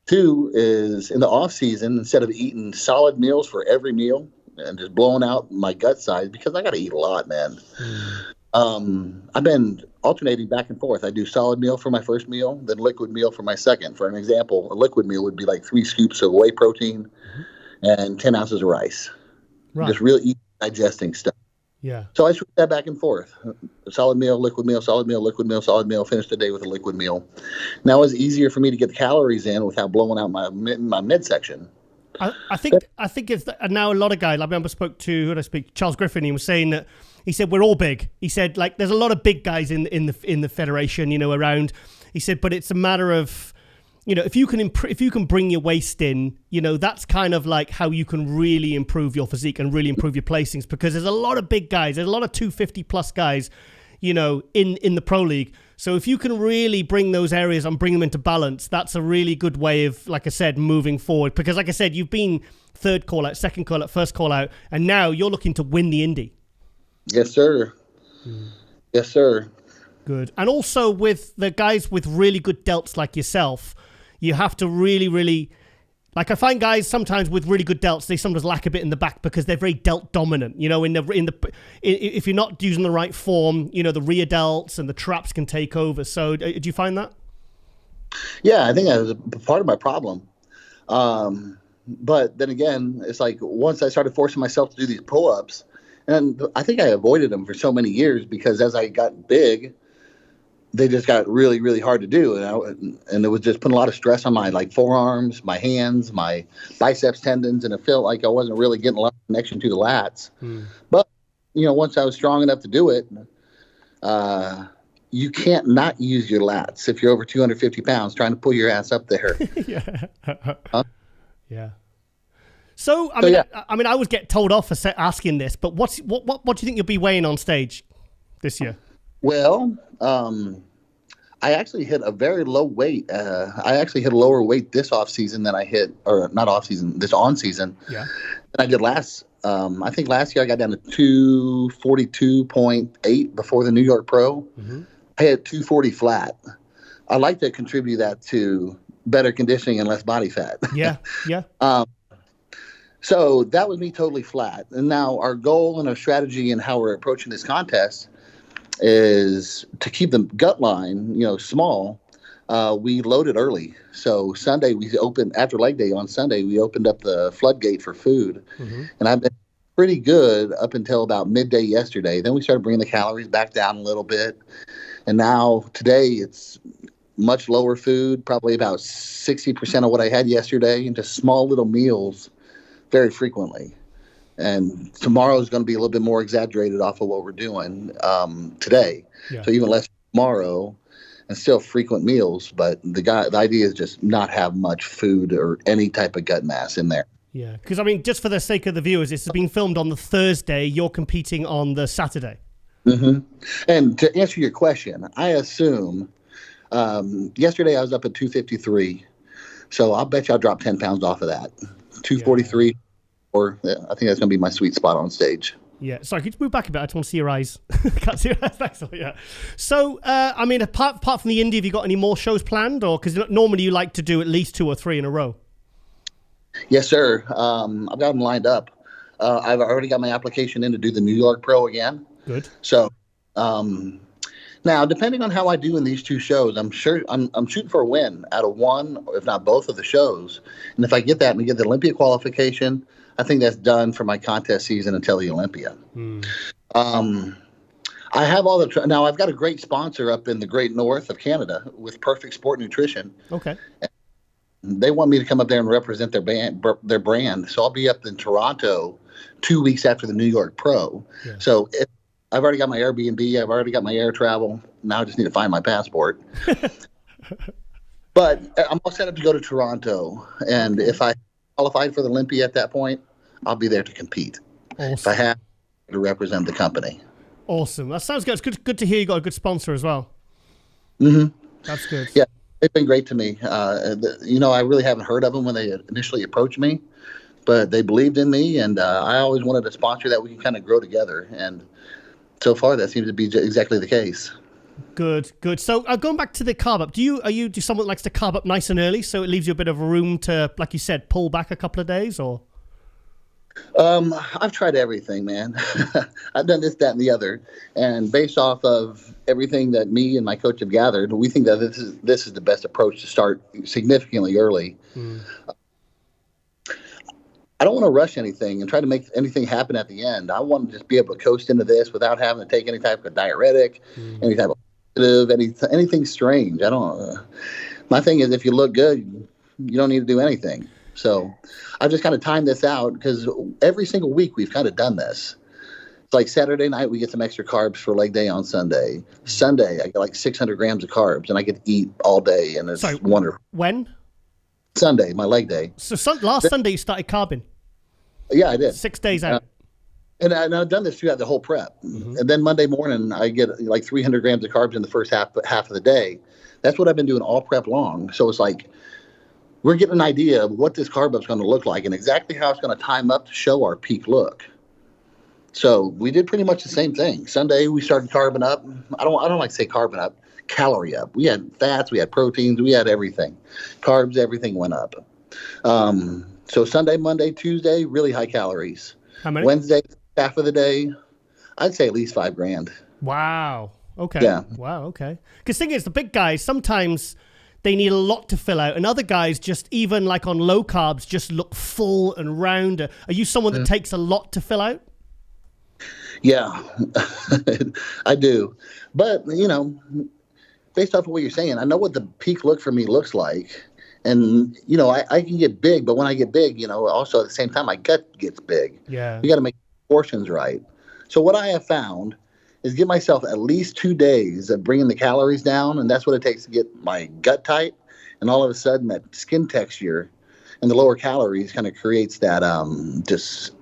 Speaker 3: 2 is in the off season, instead of eating solid meals for every meal and just blowing out my gut size, because I got to eat a lot, man. I've been alternating back and forth. I do solid meal for my first meal, then liquid meal for my second. For an example, a liquid meal would be like 3 scoops of whey protein and 10 ounces of rice. Right. Just real easy digesting stuff.
Speaker 1: Yeah.
Speaker 3: So I switch that back and forth. Solid meal, liquid meal, solid meal, liquid meal, solid meal. Finish the day with a liquid meal. Now it's easier for me to get the calories in without blowing out my midsection.
Speaker 1: I think it's now a lot of guys. I remember who did I speak? Charles Griffin. He was saying that. He said we're all big. He said there's a lot of big guys in the federation, around. He said, but it's a matter of, if you can bring your waist in, that's kind of like how you can really improve your physique and really improve your placings, because there's a lot of big guys. There's a lot of 250 plus guys, in the pro league. So if you can really bring those areas and bring them into balance, that's a really good way of, like I said, moving forward. Because like I said, you've been third call out, second call out, first call out, and now you're looking to win the Indy.
Speaker 3: Yes, sir. Yes, sir.
Speaker 1: Good. And also with the guys with really good delts like yourself, you have to really, really, like I find guys sometimes with really good delts, they sometimes lack a bit in the back because they're very delt dominant. If you're not using the right form, the rear delts and the traps can take over. So do you find that? Yeah,
Speaker 3: I think that was a part of my problem. But then again, it's like once I started forcing myself to do these pull-ups, and I think I avoided them for so many years because as I got big, they just got really, really hard to do. And it was just putting a lot of stress on my forearms, my hands, my biceps tendons, and it felt like I wasn't really getting a lot of connection to the lats. But, once I was strong enough to do it, you can't not use your lats if you're over 250 pounds trying to pull your ass up there.
Speaker 1: Yeah. Yeah. So, I mean, I always get told off for asking this, but what do you think you'll be weighing on stage this year?
Speaker 3: Well, I actually hit a very low weight. I actually hit a lower weight this off season than I hit, or not off season, this on season.
Speaker 1: Yeah.
Speaker 3: Than I did last. I think last year I got down to 242.8 before the New York Pro. Mm-hmm. I hit 240 flat. I like to contribute that to better conditioning and less body fat.
Speaker 1: Yeah.
Speaker 3: So that was me totally flat. And now our goal and our strategy and how we're approaching this contest is to keep the gut line, small. We loaded early. So Sunday we opened, after leg day on Sunday, we opened up the floodgate for food. Mm-hmm. And I've been pretty good up until about midday yesterday. Then we started bringing the calories back down a little bit. And now today it's much lower food, probably about 60% of what I had yesterday, and just small little meals very frequently. And tomorrow is going to be a little bit more exaggerated off of what we're doing today. Yeah. So even less tomorrow, and still frequent meals. But the idea is just not have much food or any type of gut mass in there.
Speaker 1: Yeah, because I mean, just for the sake of the viewers, it's being filmed on the Thursday. You're competing on the Saturday. Mm-hmm.
Speaker 3: And to answer your question, I assume yesterday I was up at 253. So I'll bet you I'll drop 10 pounds off of that. 243. Yeah. Or I think that's going to be my sweet spot on stage.
Speaker 1: Yeah. Sorry, could you move back a bit? I just want to see your eyes. Can't see your eyes. Yeah. So, I mean, apart from the Indy, have you got any more shows planned? Or because normally you like to do at least 2 or 3 in a row.
Speaker 3: Yes, sir. I've got them lined up. I've already got my application in to do the New York Pro again.
Speaker 1: Good.
Speaker 3: So, now, depending on how I do in these 2 shows, I'm sure I'm shooting for a win out of one, if not both of the shows. And if I get that and we get the Olympia qualification, I think that's done for my contest season until the Olympia. I have all the now I've got a great sponsor up in the great north of Canada with Perfect Sport Nutrition.
Speaker 1: Okay.
Speaker 3: They want me to come up there and represent their brand. So I'll be up in Toronto 2 weeks after the New York Pro. Yeah. So I've already got my Airbnb. I've already got my air travel. Now I just need to find my passport. But I'm all set up to go to Toronto. And if I qualified for the Olympia at that point, I'll be there to compete.
Speaker 1: Awesome.
Speaker 3: If I have to represent the company.
Speaker 1: Awesome. That sounds good. It's good to hear you got a good sponsor as well.
Speaker 3: Mm-hmm.
Speaker 1: That's good.
Speaker 3: Yeah, they've been great to me. I really haven't heard of them when they initially approached me, but they believed in me, and I always wanted a sponsor that we can kind of grow together. And so far, that seems to be exactly the case.
Speaker 1: Good. So going back to the carb up, do you someone that likes to carb up nice and early so it leaves you a bit of room to, like you said, pull back a couple of days, or?
Speaker 3: I've tried everything, man. I've done this, that, and the other, and based off of everything that me and my coach have gathered, we think that this is the best approach to start significantly early. I don't want to rush anything and try to make anything happen at the end. I want to just be able to coast into this without having to take any type of diuretic, any type of anything strange. I don't. My thing is, if you look good, you don't need to do anything. So I've just kind of timed this out because every single week we've kind of done this. It's like Saturday night we get some extra carbs for leg day on Sunday. Sunday I get like 600 grams of carbs and I get to eat all day, and it's wonderful.
Speaker 1: When?
Speaker 3: Sunday, my leg day.
Speaker 1: So last Sunday you started carbing?
Speaker 3: Yeah, I did.
Speaker 1: 6 days out.
Speaker 3: And I've done this throughout the whole prep. Mm-hmm. And then Monday morning, I get like 300 grams of carbs in the first half of the day. That's what I've been doing all prep long. So it's like we're getting an idea of what this carb up is going to look like and exactly how it's going to time up to show our peak look. So we did pretty much the same thing. Sunday, we started carbing up. I don't like to say carbing up, calorie up. We had fats, we had proteins, we had everything. Carbs, everything went up. So Sunday, Monday, Tuesday, really high calories.
Speaker 1: How many?
Speaker 3: Wednesday, half of the day, I'd say at least 5 grand.
Speaker 1: Wow. Okay.
Speaker 3: Yeah.
Speaker 1: Wow. Okay. Because the thing is, the big guys, sometimes they need a lot to fill out. And other guys just, even like on low carbs, just look full and round. Are you someone that takes a lot to fill out?
Speaker 3: Yeah, I do. But, based off of what you're saying, I know what the peak look for me looks like. And, I can get big, but when I get big, also at the same time, my gut gets big.
Speaker 1: Yeah.
Speaker 3: You got to make portions right. So what I have found is give myself at least 2 days of bringing the calories down. And that's what it takes to get my gut tight. And all of a sudden that skin texture and the lower calories kind of creates that just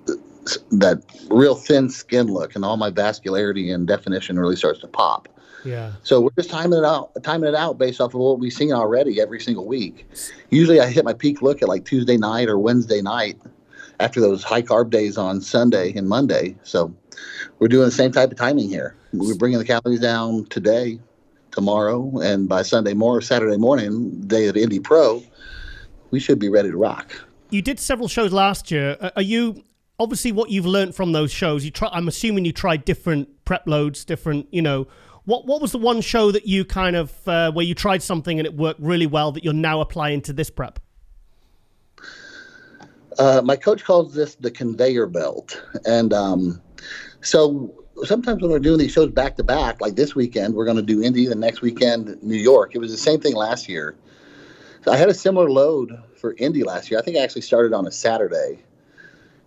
Speaker 3: that real thin skin look, and all my vascularity and definition really starts to pop.
Speaker 1: Yeah.
Speaker 3: So we're just timing it out based off of what we've seen already every single week. Usually I hit my peak look at like Tuesday night or Wednesday night after those high carb days on Sunday and Monday. So we're doing the same type of timing here. We're bringing the calories down today, tomorrow, and by Saturday morning, day of Indy Pro, we should be ready to rock.
Speaker 1: You did several shows last year. Are you, obviously what you've learned from those shows, I'm assuming you tried different prep loads, different, what was the one show that you kind of, where you tried something and it worked really well that you're now applying to this prep?
Speaker 3: My coach calls this the conveyor belt. And so sometimes when we're doing these shows back to back, like this weekend, we're going to do Indy, the next weekend, New York. It was the same thing last year. So I had a similar load for Indy last year. I think I actually started on a Saturday,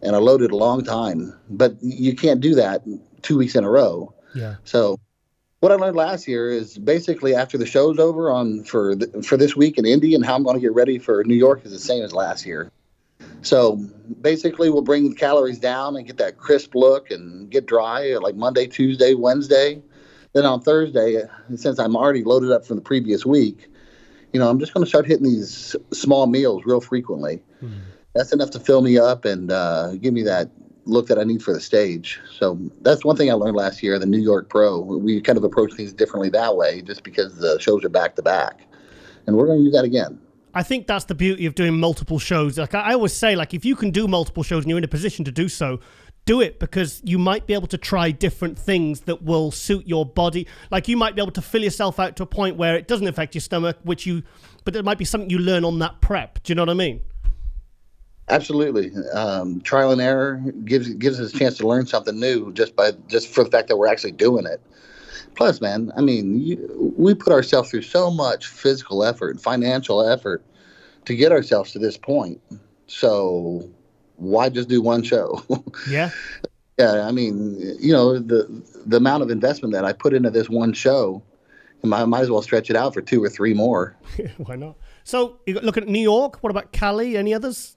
Speaker 3: and I loaded a long time. But you can't do that 2 weeks in a row.
Speaker 1: Yeah.
Speaker 3: So what I learned last year is basically after the show's over for this week in Indy, and how I'm going to get ready for New York is the same as last year. So basically we'll bring the calories down and get that crisp look and get dry like Monday, Tuesday, Wednesday. Then on Thursday, since I'm already loaded up from the previous week, I'm just going to start hitting these small meals real frequently. Mm-hmm. That's enough to fill me up and give me that look that I need for the stage. So that's one thing I learned last year, the New York Pro. We kind of approach things differently that way just because the shows are back to back. And we're going to do that again.
Speaker 1: I think that's the beauty of doing multiple shows. Like I always say, like if you can do multiple shows and you're in a position to do so, do it, because you might be able to try different things that will suit your body. Like you might be able to fill yourself out to a point where it doesn't affect your stomach, but it might be something you learn on that prep. Do you know what I mean?
Speaker 3: Absolutely. Trial and error gives us a chance to learn something new just for the fact that we're actually doing it. Plus, man, I mean, we put ourselves through so much physical effort and financial effort to get ourselves to this point. So why just do one show?
Speaker 1: Yeah.
Speaker 3: Yeah. I mean, the amount of investment that I put into this one show, I might as well stretch it out for 2 or 3 more.
Speaker 1: Why not? So you look at New York. What about Cali? Any others?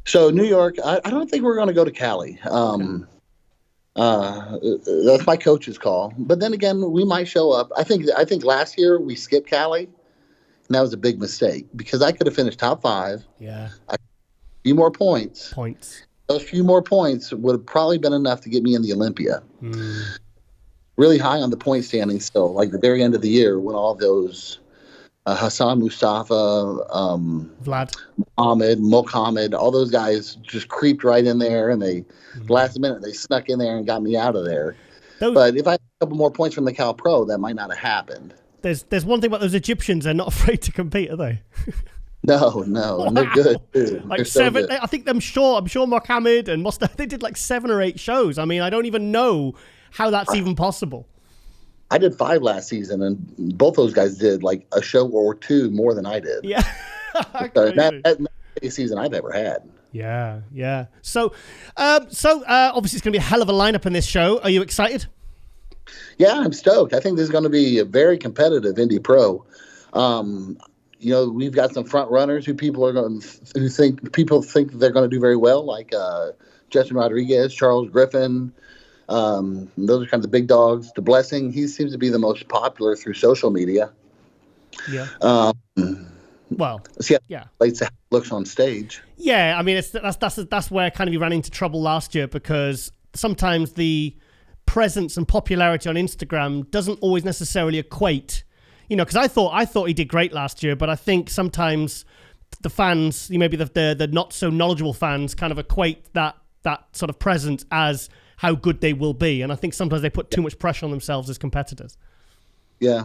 Speaker 3: So New York, I don't think we're going to go to Cali. Okay. That's my coach's call. But then again, we might show up. I think last year we skipped Cali, and that was a big mistake because I could have finished top 5.
Speaker 1: Yeah.
Speaker 3: A few more points. Those few more points would have probably been enough to get me in the Olympia. Mm. Really high on the point standing still, like the very end of the year when all those Hassan Mustafa,
Speaker 1: Vlad,
Speaker 3: Mohammed, all those guys just creeped right in there, and last minute they snuck in there and got me out of there. But if I had a couple more points from the Cal Pro, that might not have happened.
Speaker 1: There's one thing about those Egyptians; they're not afraid to compete, are they?
Speaker 3: No, wow. And they're good too.
Speaker 1: Like
Speaker 3: they're
Speaker 1: 7,
Speaker 3: so good.
Speaker 1: I think I'm sure Mohammed and Mustafa, they did like 7 or 8 shows. I mean, I don't even know how that's even possible.
Speaker 3: I did 5 last season, and both those guys did like a show or 2 more than I did.
Speaker 1: Yeah.
Speaker 3: That's the season I've ever had.
Speaker 1: Yeah. So obviously it's going to be a hell of a lineup in this show. Are you excited?
Speaker 3: Yeah, I'm stoked. I think this is going to be a very competitive Indy Pro. We've got some front runners who people think they're going to do very well, like Justin Rodriguez, Charles Griffin. Those are kind of the big dogs. The Blessing, he seems to be the most popular through social media.
Speaker 1: Yeah.
Speaker 3: Looks on stage.
Speaker 1: Yeah, I mean, that's where kind of you ran into trouble last year, because sometimes the presence and popularity on Instagram doesn't always necessarily equate. Because I thought he did great last year, but I think sometimes the fans, maybe the not so knowledgeable fans, kind of equate that sort of presence as how good they will be. And I think sometimes they put too much pressure on themselves as competitors.
Speaker 3: Yeah.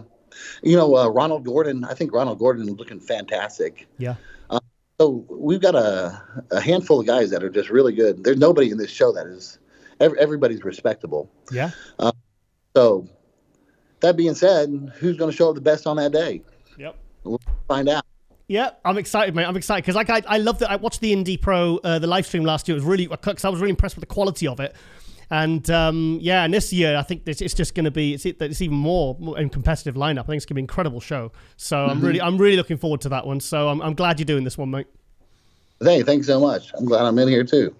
Speaker 3: Ronald Gordon, I think Ronald Gordon is looking fantastic.
Speaker 1: Yeah.
Speaker 3: So we've got a handful of guys that are just really good. There's nobody in this show that is, everybody's respectable.
Speaker 1: Yeah.
Speaker 3: So that being said, who's going to show up the best on that day?
Speaker 1: Yep.
Speaker 3: We'll find out.
Speaker 1: Yeah, I'm excited, mate. I'm excited because I loved it. I watched the Indy Pro, the live stream last year. It was really, because I was really impressed with the quality of it. And and this year I think it's just going to be it's even more in competitive lineup. I think it's going to be an incredible show. So I'm really looking forward to that one. So I'm glad you're doing this one, mate.
Speaker 3: Hey, thanks so much. I'm glad I'm in here too.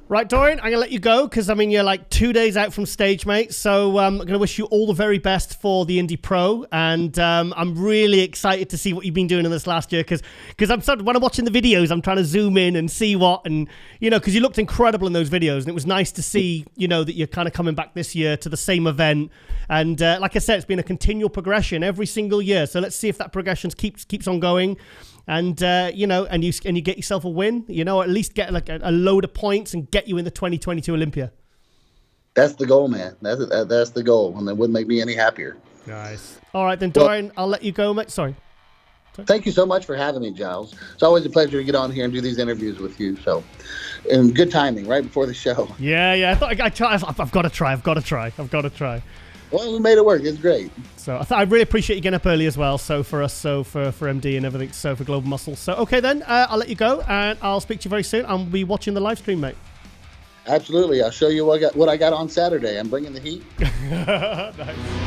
Speaker 1: Right, Dorian, I'm going to let you go because, I mean, you're like 2 days out from stage, mate. So I'm going to wish you all the very best for the Indy Pro. And I'm really excited to see what you've been doing in this last year because when I'm watching the videos, I'm trying to zoom in and see what, and, you know, because you looked incredible in those videos. And it was nice to see, you know, that you're kind of coming back this year to the same event. And like I said, it's been a continual progression every single year. So let's see if that progression keeps on going. And, you know, and you get yourself a win, you know, at least get like a load of points and get you in the 2022 Olympia.
Speaker 3: That's the goal, man. That's the goal. And that wouldn't make me any happier.
Speaker 1: Nice. All right, then, Dorian, I'll let you go, mate. Sorry.
Speaker 3: Thank you so much for having me, Giles. It's always a pleasure to get on here and do these interviews with you. So, and good timing right before the show.
Speaker 1: Yeah. I thought I've got to try.
Speaker 3: Well, we made it work. It's great.
Speaker 1: So I really appreciate you getting up early as well. So for us, so for MD and everything, so for Global Muscle. So okay then, I'll let you go and I'll speak to you very soon. I'll be watching the live stream, mate.
Speaker 3: Absolutely. I'll show you what I got on Saturday. I'm bringing the heat.
Speaker 1: Nice.